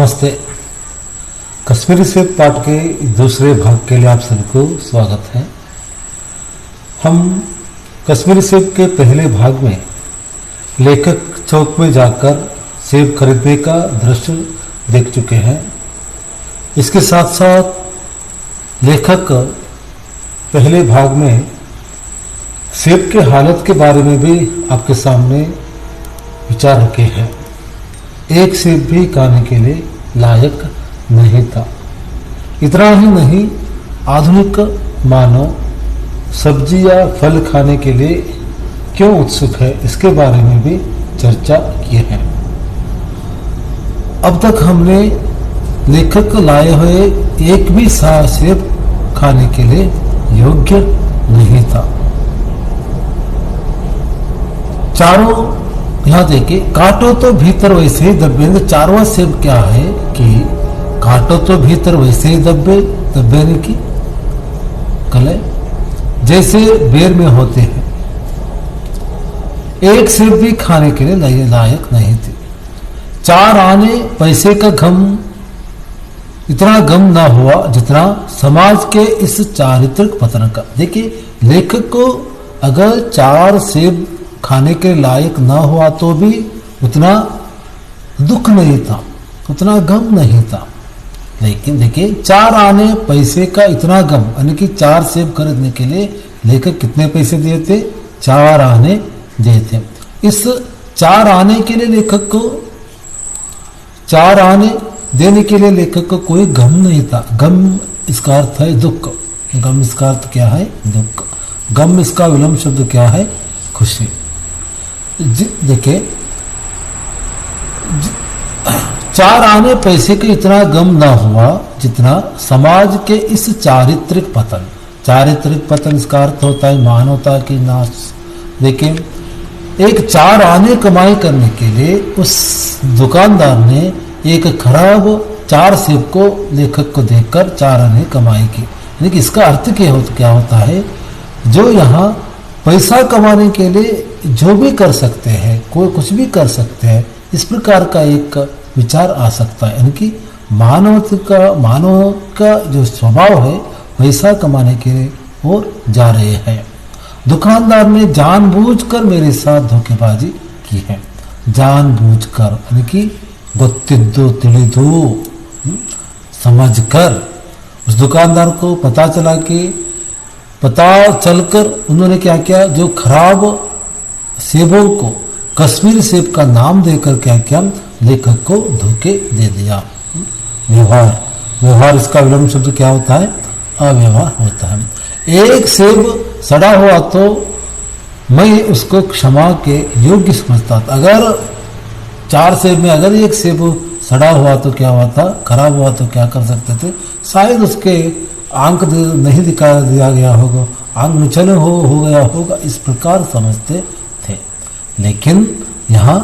नमस्ते। कश्मीरी सेब पाठ के दूसरे भाग के लिए आप सभी को स्वागत है। हम कश्मीरी सेब के पहले भाग में लेखक चौक में जाकर सेब खरीदने का दृश्य देख चुके हैं। इसके साथ साथ लेखक पहले भाग में सेब के हालत के बारे में भी आपके सामने विचार रखे हैं। एक सेब भी खाने के लिए लायक नहीं था। इतना ही नहीं, आधुनिक मानव सब्जी या फल खाने के लिए क्यों उत्सुक है, इसके बारे में भी चर्चा किए हैं। अब तक हमने लेखक लाए हुए एक भी सेब खाने के लिए योग्य नहीं था। चारों यहां देखिए, काटो तो भीतर वैसे ही दबे। चारवा सेब क्या है कि काटो तो भीतर वैसे ही दबे की कले जैसे बेर में होते हैं। एक सेब भी खाने के लिए लायक नहीं थे। चार आने पैसे का गम, इतना गम ना हुआ जितना समाज के इस चारित्रिक पतन का। देखिए, लेखक को अगर चार सेब खाने के लायक ना हुआ तो भी उतना दुख नहीं था, उतना गम नहीं था। लेकिन देखिए, चार आने पैसे का इतना गम, यानी कि चार सेब खरीदने के लिए लेखक कितने पैसे दिए थे? 4 आने दिए थे। इस 4 आने के लिए लेखक को, 4 आने देने के लिए लेखक को कोई गम नहीं था। गम इसका अर्थ है दुख। गम इसका अर्थ क्या है? दुख। गम इसका विलोम शब्द क्या है? खुशी। देखिए, 4 आने पैसे के इतना गम ना हुआ जितना समाज के इस चारित्रिक पतन। चारित्रिक पतन इसका अर्थ होता है मानवता की नाश। लेकिन एक 4 आने कमाई करने के लिए उस दुकानदार ने एक खराब 4 सेब को लेखक को देकर 4 आने कमाई की। लेकिन इसका अर्थ क्या होता है? जो यहाँ पैसा कमाने के लिए जो भी कर सकते हैं, कोई कुछ भी कर सकते हैं, इस प्रकार का एक विचार आ सकता है। यानी कि मानव का जो स्वभाव है पैसा कमाने के लिए और जा रहे हैं। दुकानदार ने जानबूझकर मेरे साथ धोखेबाजी की है। जानबूझकर, यानी कि गोत्तिद्दो तिलिदो, समझकर। उस दुकानदार को पता चलकर उन्होंने क्या किया? जो खराब सेबों को कश्मीरी सेब का नाम देकर क्या किया? लेखक को धोखे दे दिया। व्यवहार इसका विलोम शब्द क्या होता है? अव्यवहार होता है। एक सेब सड़ा हुआ तो मैं उसको क्षमा के योग्य समझता था। अगर 4 सेब में अगर एक सेब सड़ा हुआ तो क्या हुआ था? खराब हुआ तो क्या कर सकते थे? शायद उसके आंक नहीं दिखा दिया गया होगा, आंक निचले हो गया होगा, इस प्रकार समझते थे। लेकिन यहाँ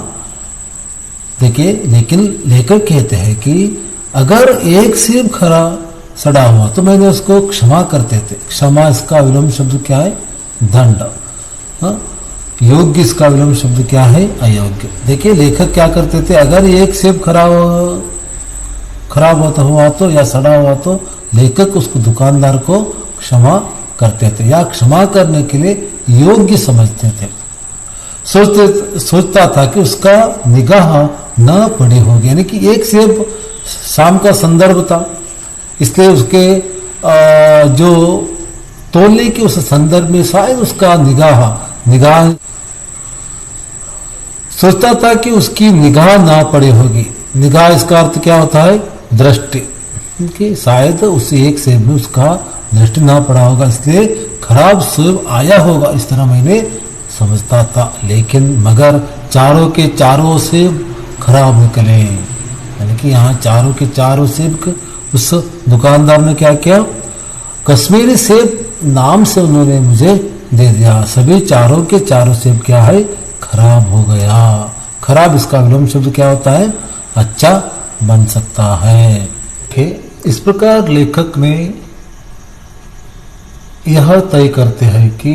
देखिए, लेकिन लेखक कहते हैं कि अगर एक सेब सड़ा हुआ तो मैंने उसको क्षमा करते थे। क्षमा इसका विलोम शब्द क्या है? दंड। योग्य इसका विलोम शब्द क्या है? अयोग्य। देखिए, लेखक क्या करते थे? अगर एक सेब खराब होता हुआ तो या सड़ा हुआ तो लेखक उसको दुकानदार को क्षमा करते थे या क्षमा करने के लिए योग्य समझते थे। सोचता था कि उसका निगाह न पड़ी होगी। यानी कि एक सेब शाम का संदर्भ था, इसलिए उसके जो तोलने के उस संदर्भ में शायद उसका निगाह सोचता था कि उसकी निगाह ना पड़ी होगी। निगाह इसका अर्थ क्या होता है? दृष्टि। कि शायद उस एक सेब में उसका दृष्टि ना पड़ा होगा, इसलिए खराब सेब आया होगा, इस तरह मैंने समझता था। लेकिन मगर चारों के चारों सेब खराब निकले। यानी कि यहाँ चारों के चारों सेब उस दुकानदार ने क्या किया? कश्मीरी सेब नाम से उन्होंने मुझे दे दिया। सभी चारों के चारों सेब क्या है? खराब हो गया। खराब इसका विलोम शब्द क्या होता है? अच्छा बन सकता है। इस प्रकार लेखक ने यह तय करते हैं कि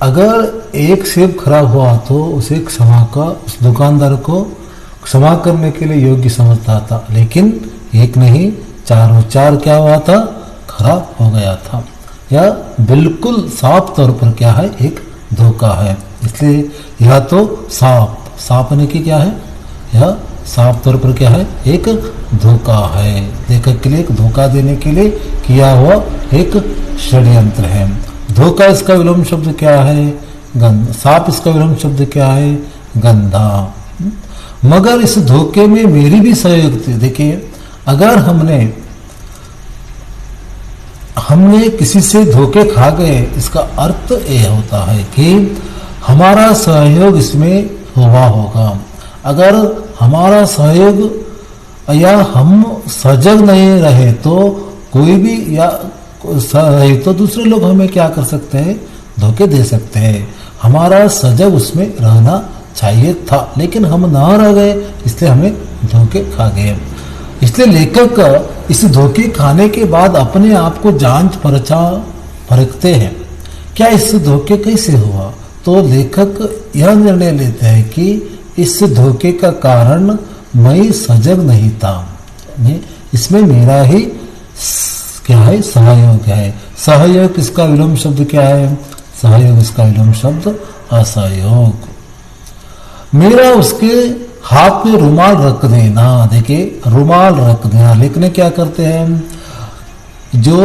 अगर एक सेब खराब हुआ तो उसे क्षमा का उस दुकानदार को क्षमा करने के लिए योग्य समझता था, लेकिन एक नहीं चार क्या हुआ था, खराब हो गया था। यह बिल्कुल साफ तौर पर क्या है, एक धोखा है। इसलिए यह तो साफ ने की क्या है, यह साफ तौर पर क्या है, एक धोखा है। लेखक के लिए एक धोखा देने के लिए किया हुआ एक षड्यंत्र है। धोखा इसका विलोम शब्द क्या है, गंध। साफ इसका विलोम शब्द क्या है, गंधा। मगर इस धोखे में मेरी भी सहयोग थी। देखिए, अगर हमने किसी से धोखे खा गए, इसका अर्थ यह होता है कि हमारा सहयोग इसमें हुआ होगा। अगर हमारा सहयोग या हम सजग नहीं रहे तो कोई भी या रहे तो दूसरे लोग हमें क्या कर सकते हैं, धोखे दे सकते हैं। हमारा सजग उसमें रहना चाहिए था, लेकिन हम ना रह गए, इसलिए हमें धोखे खा गए। इसलिए लेखक इस धोखे खाने के बाद अपने आप को जांच परखते हैं, क्या इस धोखे कैसे हुआ। तो लेखक यह निर्णय लेते हैं कि इस धोखे का कारण मैं सजग नहीं था, इसमें मेरा ही क्या है, सहयोग है। सहयोग इसका विलोम शब्द क्या है, सहयोग इसका विलोम शब्द असहयोग। मेरा उसके हाथ में रुमाल रख देना। देखिए, रुमाल रख देना, लेकिन क्या करते हैं, जो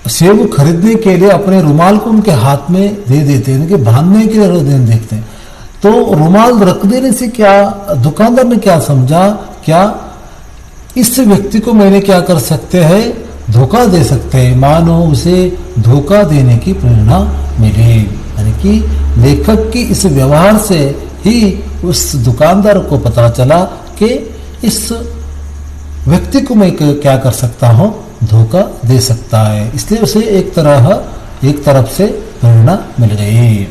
सेब खरीदने के लिए अपने रुमाल को उनके हाथ में दे देते हैं, कि बांधने के लिए देखते हैं। तो रुमाल रख देने से क्या दुकानदार ने क्या समझा, क्या इस व्यक्ति को मैंने क्या कर सकते हैं, धोखा दे सकते हैं। मानो उसे धोखा देने की प्रेरणा मिली, यानी कि लेखक की इस व्यवहार से ही उस दुकानदार को पता चला कि इस व्यक्ति को मैं क्या कर सकता हूं, धोखा दे सकता है। इसलिए उसे एक तरफ से प्रेरणा मिल गई।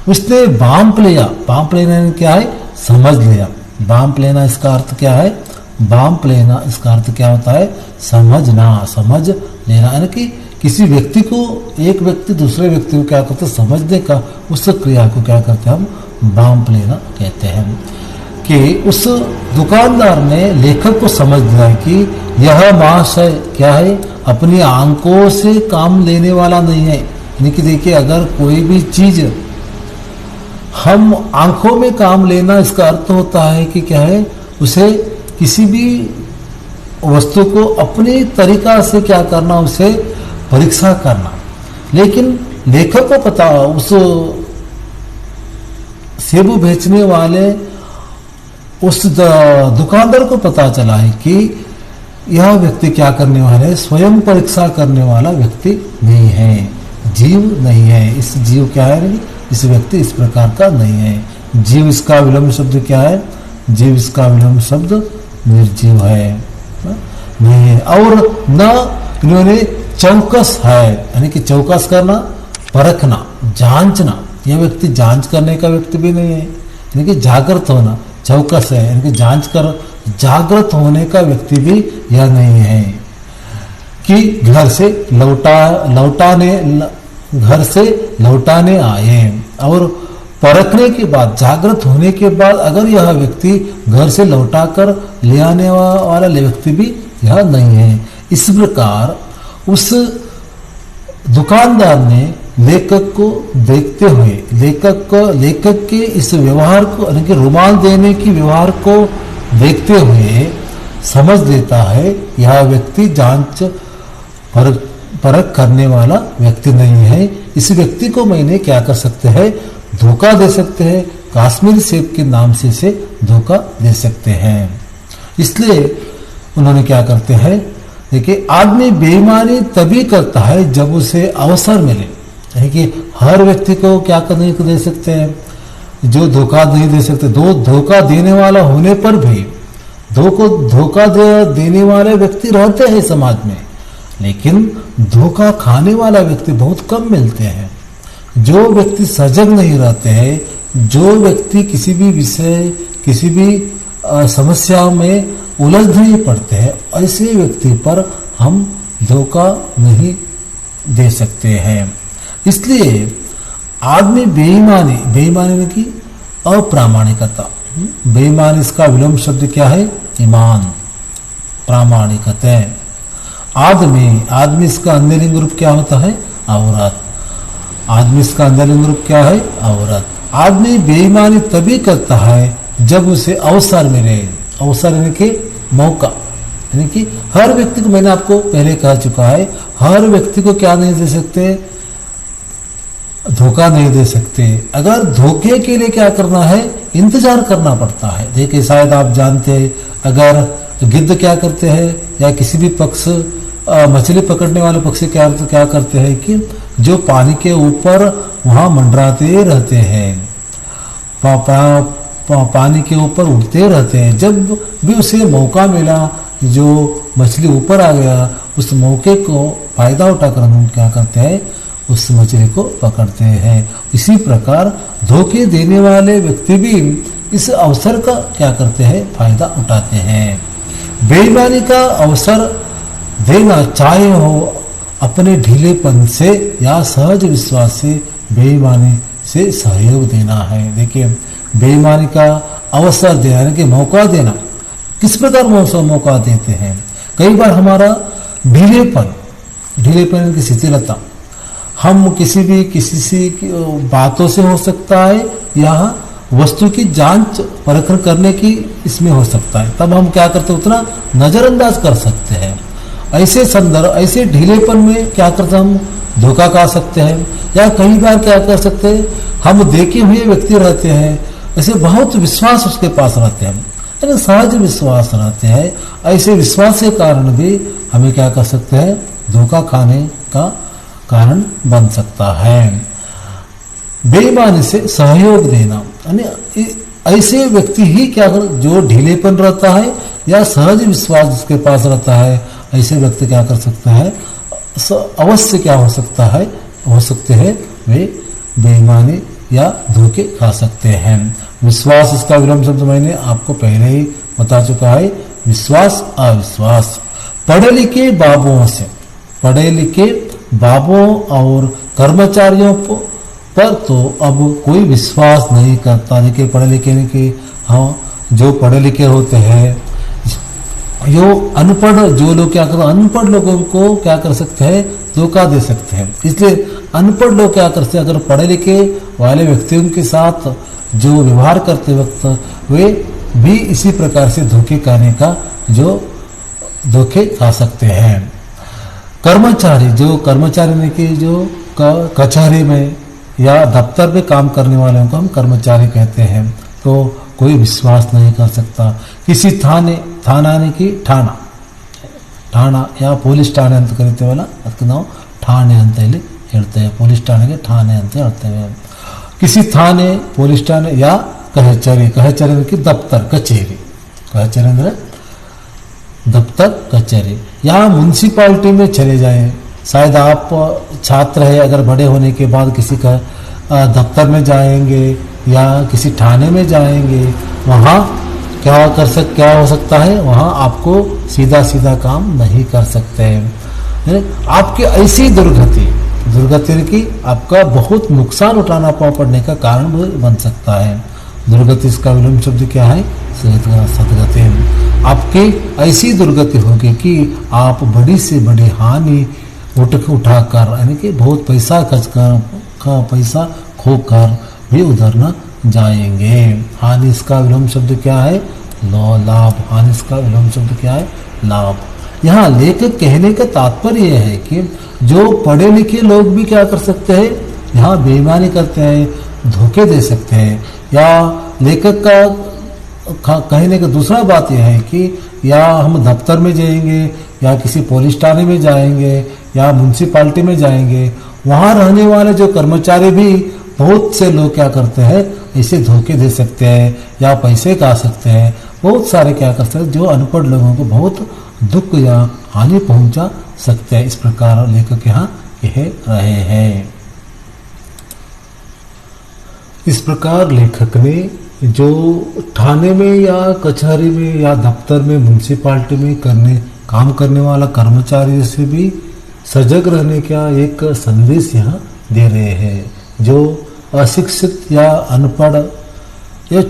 उसने बांप लिया। बांप लेना क्या है, समझ लिया। बांप लेना इसका अर्थ क्या है, बांप लेना इसका अर्थ क्या होता है, समझना, समझ लेना। यानी कि किसी व्यक्ति को, एक व्यक्ति दूसरे व्यक्ति को क्या करते, समझने का उस क्रिया को क्या करते हैं, हम बांप लेना कहते हैं। कि उस दुकानदार ने लेखक को समझ दिया कि यह महाशय क्या है, अपनी आंखों से काम लेने वाला नहीं है। यानी कि देखिए, अगर कोई भी चीज हम आंखों में काम लेना, इसका अर्थ होता है कि क्या है, उसे किसी भी वस्तु को अपने तरीका से क्या करना, उसे परीक्षा करना। लेकिन लेखक को पता, उस सेब बेचने वाले उस दुकानदार को पता चला है कि यह व्यक्ति क्या करने वाला है, स्वयं परीक्षा करने वाला व्यक्ति नहीं है, जीव नहीं है। इस जीव क्या है, इस व्यक्ति इस प्रकार का नहीं है। जीव इसका विलोम शब्द क्या है, जीव इसका विलोम शब्द निर्जीव है, नहीं है। और न इन्होंने चौकस है, यानी कि चौकस करना, परखना, जांचना। यह व्यक्ति जांच करने का व्यक्ति भी नहीं है, यानी कि जागृत होना, चौकस है, यानी कि जांच कर जागृत होने का व्यक्ति भी यह नहीं है। कि घर से लौटाने आए, और परखने के बाद, जागृत होने के बाद अगर यह व्यक्ति घर से लौटाकर ले आने वाला व्यक्ति भी यह नहीं है। इस प्रकार उस दुकानदार ने लेखक को देखते हुए, लेखक के इस व्यवहार को, यानी कि रुमाल देने की व्यवहार को देखते हुए समझ लेता है यह व्यक्ति जांच परख करने वाला व्यक्ति नहीं है। इस व्यक्ति को मैंने क्या कर सकते हैं, धोखा दे सकते हैं, कश्मीरी सेब के नाम से इसे धोखा दे सकते हैं। इसलिए उन्होंने क्या करते हैं, देखिए, आदमी बेईमानी तभी करता है जब उसे अवसर मिले। यानी कि हर व्यक्ति को क्या करने को दे सकते हैं, जो धोखा नहीं दे सकते। धोखा देने वाला होने पर भी धोखा देने वाले व्यक्ति रहते हैं समाज में, लेकिन धोखा खाने वाला व्यक्ति बहुत कम मिलते हैं। जो व्यक्ति सजग नहीं रहते हैं, जो व्यक्ति किसी भी विषय, किसी भी समस्या में उलझ नहीं पड़ते हैं, ऐसे व्यक्ति पर हम धोखा नहीं दे सकते हैं। इसलिए आदमी बेईमानी में की अप्रामाणिकता, बेईमान इसका विलोम शब्द क्या है? ईमान, प्रामाणिकता। आदमी इसका अंधलिंग रूप क्या होता है? औरत। आदमी इसका अंधलिंग रूप क्या है? औरत। आदमी बेईमानी तभी करता है जब उसे अवसर मिले। अवसर यानी कि मौका, यानी कि हर व्यक्ति को, मैंने आपको पहले कह चुका है, हर व्यक्ति को क्या नहीं दे सकते? धोखा नहीं दे सकते। अगर धोखे के लिए क्या करना है? इंतजार करना पड़ता है। देखिए, शायद आप जानते हैं, अगर गिद्ध क्या करते हैं या किसी भी पक्ष, मछली पकड़ने वाले पक्षी क्या करते हैं कि जो पानी के ऊपर वहां मंडराते रहते हैं, पानी के ऊपर उड़ते रहते हैं। जब भी उसे मौका मिला, जो मछली ऊपर आ गया, उस मौके को फायदा उठाकर हम क्या करते हैं? उस मछली को पकड़ते हैं। इसी प्रकार धोखे देने वाले व्यक्ति भी इस अवसर का क्या करते हैं? फायदा उठाते हैं। बेईमानी का अवसर देना, चाहे हो अपने ढीलेपन से या सहज विश्वास से, बेईमानी से सहयोग देना है। देखिए, बेईमानी का अवसर देना यानी कि मौका देना। किस प्रकार मौका देते हैं? कई बार हमारा ढीलेपन की शिथिलता, हम किसी से बातों से हो सकता है या वस्तु की जांच परख करने की इसमें हो सकता है, तब हम क्या करते हैं? उतना नजरअंदाज कर सकते हैं। ऐसे संदर्भ, ऐसे ढीलेपन में क्या करते हैं? हम धोखा खा सकते हैं। या कई बार क्या कर सकते हैं? हम देखे हुए व्यक्ति रहते हैं, ऐसे बहुत विश्वास उसके पास रहते हैं, यानी सहज विश्वास रहते हैं। ऐसे विश्वास के कारण भी हमें क्या कर सकते हैं? धोखा खाने का कारण बन सकता है। बेईमानी से सहयोग देना, यानी ऐसे व्यक्ति ही क्या कर, जो ढीलेपन रहता है या सहज विश्वास जिसके पास रहता है, ऐसे व्यक्ति क्या कर सकता है? अवश्य क्या हो सकता है? हो सकते हैं वे बेईमानी या धोखे खा सकते हैं। विश्वास इसका विलोम शब्द मैंने आपको पहले ही बता चुका है, विश्वास, अविश्वास। पढ़े लिखे बाबों और कर्मचारियों पर तो अब कोई विश्वास नहीं करता। देखिए, पढ़े लिखे के, हाँ, जो पढ़े लिखे होते हैं, जो अनपढ़, जो लोग क्या करते हैं? अनपढ़ लोगों को क्या कर सकते हैं? धोखा दे सकते हैं। इसलिए अनपढ़ लोग क्या करते हैं? अगर पढ़े लिखे वाले व्यक्तियों के साथ जो व्यवहार करते वक्त, वे भी इसी प्रकार से धोखे खाने का धोखे खा सकते हैं। कर्मचारी ने कि जो कचहरी में या दफ्तर में काम करने वालों को हम कर्मचारी कहते हैं, तो कोई विश्वास नहीं कर सकता। किसी थाना यानी कि ಠಾಣಾ या ಪೊಲೀಸ್ ಠಾಣೆ ಅಂತ ಕರಿತೇವಲ್ಲ, ಅದಕ್ಕೆ ನಾವು ಠಾಣೆ ಅಂತ ಇಲ್ಲಿ ಹೇಳ್ತೇವೆ. ಪೊಲೀಸ್ ಠಾಣೆಗೆ ಠಾಣೆ ಅಂತ ಹೇಳ್ತೇವೆ. किसी थाने, पुलिस थाने या कचहरी की दफ्तर, कचहरी ಅಂದ್ರೆ दफ्तर, कचहरी या म्यूनसिपालिटी में चले जाएं। शायद आप छात्र है, अगर बड़े होने के बाद किसी का दफ्तर में जाएंगे या किसी थाने में जाएंगे, वहाँ क्या हो सकता है? वहाँ आपको सीधा काम नहीं कर सकते हैं। आपकी ऐसी दुर्गति की आपका बहुत नुकसान उठाना पड़ने का कारण बन सकता है। दुर्गति इसका विलोम शब्द क्या है? सदगति। आपकी ऐसी दुर्गति होगी कि आप बड़ी से बड़ी हानि उठाकर, यानी कि बहुत पैसा खर्च कर, पैसा खोकर भी उधर न जाएंगे। हानि इसका विलोम शब्द क्या है? लाभ। हानि इसका विलोम शब्द क्या है? लाभ। यहाँ लेखक कहने का तात्पर्य यह है कि जो पढ़े लिखे लोग भी क्या कर सकते हैं? यहाँ बेईमानी करते हैं, धोखे दे सकते हैं। या लेखक का कहने का दूसरा बात यह है कि या हम दफ्तर में जाएंगे या किसी पुलिस थाने में जाएंगे या म्यूनसिपालिटी में जाएंगे, वहाँ रहने वाले जो कर्मचारी भी, बहुत से लोग क्या करते हैं? इसे धोखे दे सकते हैं या पैसे खा सकते हैं। बहुत सारे क्या कर सकते हैं, जो अनपढ़ लोगों को बहुत दुख या हानि पहुंचा सकते हैं। इस प्रकार लेखक यहाँ कह रहे हैं। इस प्रकार लेखक ने जो थाने में या कचहरी में या दफ्तर में, म्यूनसिपालिटी में काम करने वाला कर्मचारी से भी सजग रहने का एक संदेश यहाँ दे रहे हैं। जो अशिक्षित या अनपढ़ या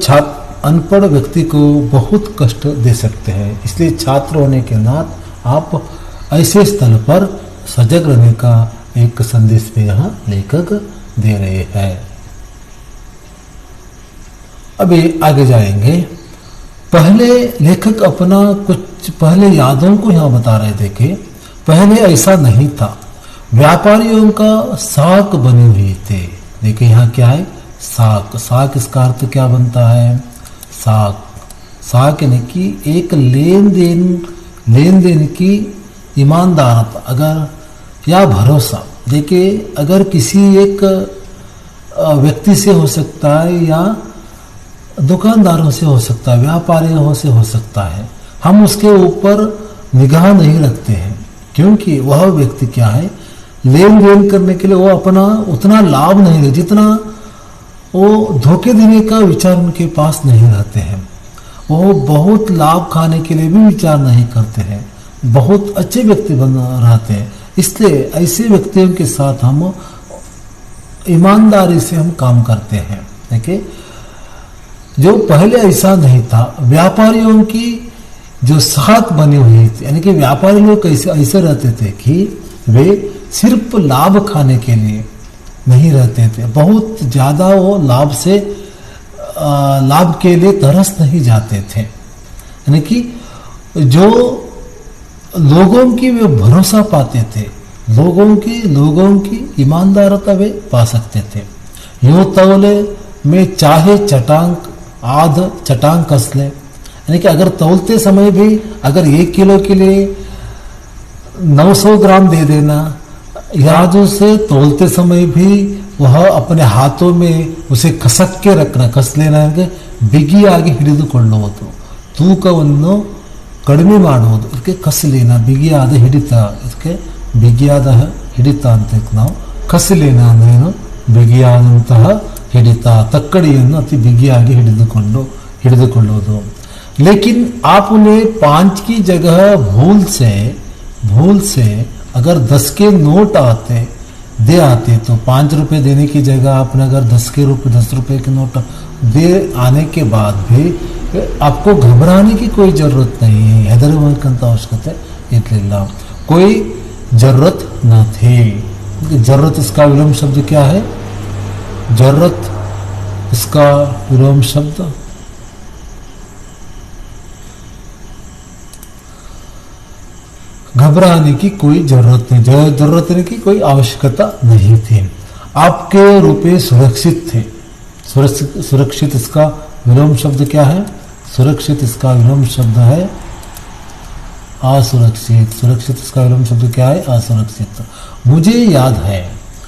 अनपढ़ व्यक्ति को बहुत कष्ट दे सकते हैं। इसलिए छात्र होने के नाते आप ऐसे स्थल पर सजग रहने का एक संदेश भी यहाँ लेखक दे रहे हैं। अभी आगे जाएंगे। पहले लेखक अपना कुछ पहले यादों को यहाँ बता रहे थे कि पहले ऐसा नहीं था, व्यापारियों का साख बने हुए थे। देखिए यहाँ क्या है, साख। साख इसका अर्थ क्या बनता है, साख। साख यानी कि एक लेन देन की ईमानदारता अगर या भरोसा। देखिए अगर किसी एक व्यक्ति से हो सकता है या दुकानदारों से हो सकता है, व्यापारियों से हो सकता है, हम उसके ऊपर निगाह नहीं रखते हैं क्योंकि वह व्यक्ति क्या है, लेन देन करने के लिए वो अपना उतना लाभ नहीं ले जितना वो धोखे देने का विचार उनके पास नहीं रहते हैं। वो बहुत लाभ खाने के लिए भी विचार नहीं करते हैं, बहुत अच्छे व्यक्ति बन रहते हैं। इसलिए ऐसे व्यक्तियों के साथ हम ईमानदारी से हम काम करते हैं। देखिए जो पहले ऐसा नहीं था, व्यापारियों की जो साख बनी हुई थी, यानी कि व्यापारी लोग कैसे ऐसे रहते थे कि वे सिर्फ लाभ खाने के लिए नहीं रहते थे, बहुत ज्यादा वो लाभ के लिए तरस नहीं जाते थे। यानी कि जो लोगों की वे भरोसा पाते थे, लोगों की ईमानदारता वे पा सकते थे। यूं तौले में चाहे चटांग कस ले, यानी कि अगर तौलते समय भी अगर 1 किलो के लिए 900 ग्राम दे देना, या जो से तौलते समय भी वह अपने हाथों में उसे कसक के रखना, कस लेना, बिगी आगे ಹಿಡಿದುಕೊಳ್ಳುವುದು, ತೂಕವನ್ನು ಕಡಿಮೆ ಮಾಡುವುದು, ಇದಕ್ಕೆ ಕಸ್ लेना, ಬಿಗಿಯಾದ ಹಿಡಿತ, ಇದಕ್ಕೆ ಬಿಗಿಯಾದ ಹಿಡಿತ ಅಂತ ನಾವು ಕಸ್ लेना ಅಂದ್ರೇನು, ಬಿಗಿಯಾದಂತಹ ಹಿಡಿತ, ತಕ್ಕಡಿಯನ್ನು ಅತಿ ಬಿಗಿಯಾಗಿ ಹಿಡಿದುಕೊಳ್ಳುವುದು। लेकिन आपने 5 की जगह भूल से अगर 10 के नोट दे आते तो 5 रुपए देने की जगह आपने अगर 10 रुपए के नोट दे आने के बाद भी आपको घबराने की कोई जरूरत नहीं है, ಹೆದರಬೇಕಂತ ಅವಶ್ಯಕತೆ ಇರಲಿಲ್ಲ, कोई जरूरत न थी। जरूरत इसका विलोम शब्द क्या है, जरूरत इसका विलोम शब्द घबराने की कोई जरूरत नहीं, जरूरत की कोई आवश्यकता नहीं थी। आपके रुपए सुरक्षित थे। सुरक्षित इसका विलोम शब्द क्या है, सुरक्षित इसका विलोम शब्द है असुरक्षित। सुरक्षित इसका विलोम शब्द क्या है, असुरक्षित। मुझे याद है,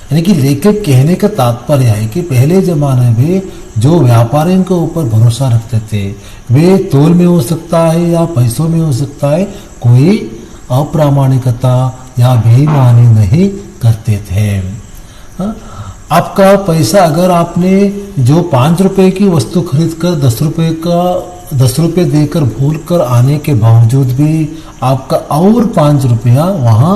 यानी कि लेखक कहने का तात्पर्य है कि पहले जमाने में जो व्यापारियों के ऊपर भरोसा रखते थे वे तोल में हो सकता है या पैसों में हो सकता है, कोई अप्रामाणिकता या बेईमानी नहीं करते थे। आपका पैसा अगर आपने जो 5 रुपए की वस्तु खरीद कर 10 रुपए देकर भूल कर आने के बावजूद भी आपका और 5 रुपया वहां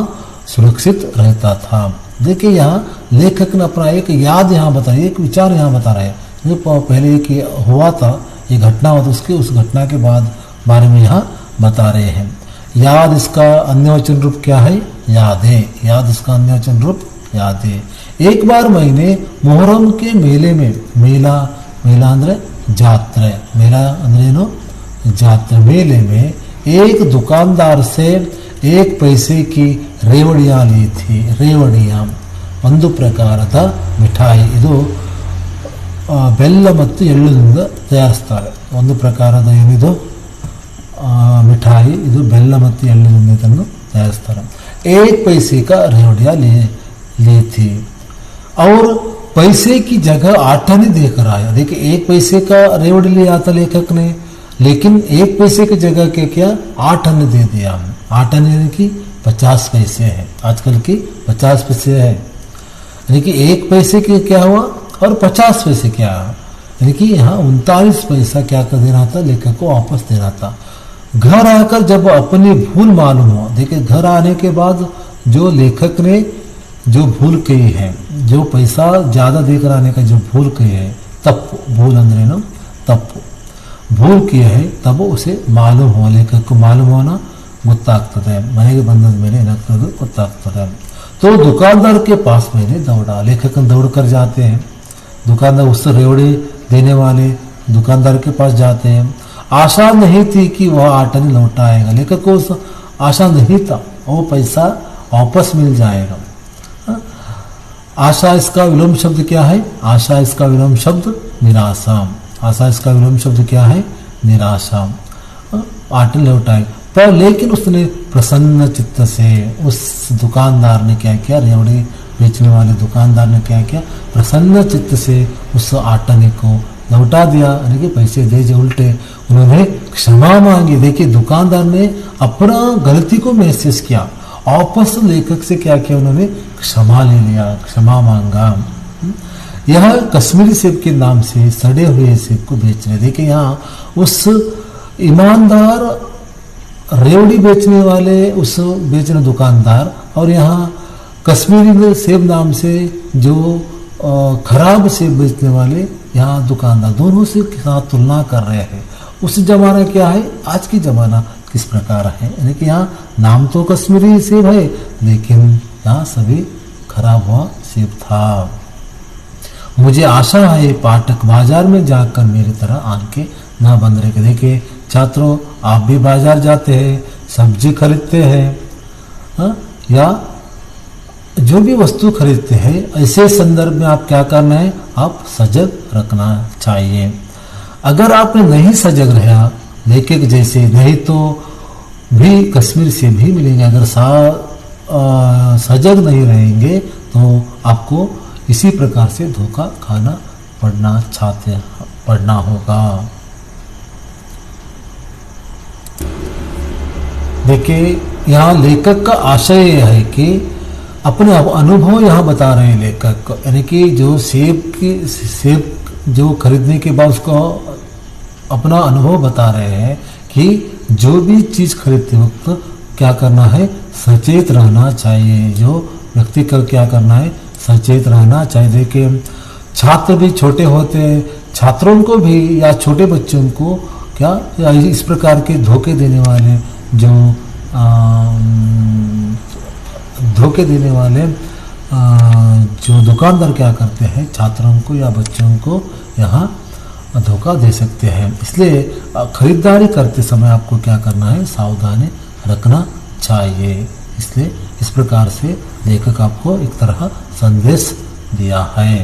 सुरक्षित रहता था। देखिए यहाँ लेखक ने अपना एक याद यहाँ बता रहे, एक विचार यहाँ बता रहे हैं, जो पहले एक हुआ था, ये घटना हुआ था, उसके उस घटना के बाद बारे में यहाँ बता रहे हैं। याद इसका अन्यवचन रूप क्या है, यादें। याद इसका अन्यवचन रूप यादें। एक बार मैंने मोहरम के मेले में, मेला अंद्रे जात्रे, मेला अंद्रेनो जात्रे, मेले में एक दुकानदार से 1 पैसे की रेवड़िया ली थी। रेवड़िया ಒಂದು ಪ್ರಕಾರದ ಮಿಠಾಯಿ, ಇದು ಬೆಲ್ಲ ಮತ್ತು ಎಳ್ಳಿನಿಂದ ತಯಾರಿಸ್ತಾರೆ। ಒಂದು ಪ್ರಕಾರದ ಏನಿದು मिठाई, ಇದು ಬೆಲ್ಲ ಮತ್ತು ಎಳ್ಳಿನಿಂದ ಇದನ್ನು ತಯಾರಿಸ್ತಾರೆ। 1 पैसे का रेवड़िया ली थी और पैसे की जगह 8 आने देकर आया। देखिए 1 पैसे का रेवड़ी लिया था लेखक ने, लेकिन 1 पैसे की जगह के क्या 8 आने दे दिया। 8 आने यानी कि 50 पैसे है, आजकल की 50 पैसे है, यानी कि 1 पैसे के क्या हुआ और 50 पैसे क्या, यानी कि यहाँ 39 पैसा क्या कर देना था, लेखक को वापस देना था। घर आकर जब अपनी भूल मालूम हुआ, देखिए घर आने के बाद जो लेखक ने जो भूल की है, जो पैसा ज्यादा देकर आने का जो भूल की है, तप्पु, भूल अंद्रेनो तप्पु, भूल किए है तब उसे मालूम हो, लेखक को मालूम होना ಗೊತ್ತಾಗ್ತದೆ ಮನೆಗೆ ಬಂದ ಮೇಲೆ ಏನಾಗ್ತದೆ ಗೊತ್ತಾಗ್ತದೆ। तो दुकानदार के पास मैंने दौड़ा, लेखक दौड़ कर जाते हैं, दुकानदार उससे रेवड़ी देने वाले दुकानदार के पास जाते हैं। आशा नहीं थी कि वह आटन लौटाएगा, लेखक को आशा नहीं था वो पैसा वापस मिल जाएगा। आशा इसका विलोम शब्द क्या है? आशा इसका विलोम शब्द निराशा। आशा इसका विलोम शब्द क्या है? निराशा। आटन लौटाएगा पर लेकिन उसने प्रसन्न चित्त से, उस दुकानदार ने क्या किया, रेवड़ी बेचने वाले दुकानदार ने क्या किया, प्रसन्न चित्त से उस आटने को लौटा दिया, यानी कि पैसे दे जो उल्टे उन्होंने क्षमा मांगी। देखिए दुकानदार ने अपना गलती को महसूस किया, वापस लेखक से क्या किया, उन्होंने क्षमा ले लिया, क्षमा मांगा। यह कश्मीरी सेब के नाम से सड़े हुए सेब को बेच रहे। देखिए यहाँ उस ईमानदार रेवड़ी बेचने वाले, उस बेचने दुकानदार, और यहाँ कश्मीरी सेब नाम से जो खराब सेब बेचने वाले यहाँ दुकानदार, दोनों से साथ तुलना कर रहे हैं। उस जमाना क्या है, आज की जमाना किस प्रकार है, यानी कि यहाँ नाम तो कश्मीरी सेब है लेकिन यहाँ सभी खराब हुआ सेब था। मुझे आशा है पाठक बाजार में जाकर मेरी तरह आंखें ना बंद रखे। देखिए छात्रों, आप भी बाजार जाते हैं, सब्जी खरीदते हैं, या जो भी वस्तु खरीदते हैं, ऐसे संदर्भ में आप क्या करना है, आप सजग रखना चाहिए। अगर आपने नहीं सजग रहा लेखक जैसे, नहीं तो भी कश्मीर से भी मिलेंगे। अगर सजग नहीं रहेंगे तो आपको इसी प्रकार से धोखा खाना पड़ना होगा। देखिए यहाँ लेखक का आशय है कि अपने अनुभव यहाँ बता रहे हैं लेखक, यानी कि जो सेब जो खरीदने के बाद उसको अपना अनुभव बता रहे हैं कि जो भी चीज़ खरीदते वक्त क्या करना है, सचेत रहना चाहिए। जो व्यक्ति का क्या करना है, सचेत रहना चाहिए। देखिए छात्र भी छोटे होते हैं, छात्रों को भी या छोटे बच्चों को क्या इस प्रकार के धोखे देने वाले जो दुकानदार क्या करते हैं, छात्रों को या बच्चों को यहाँ धोखा दे सकते हैं। इसलिए खरीदारी करते समय आपको क्या करना है, सावधानी रखना चाहिए। इसलिए इस प्रकार से लेखक आपको एक तरह संदेश दिया है।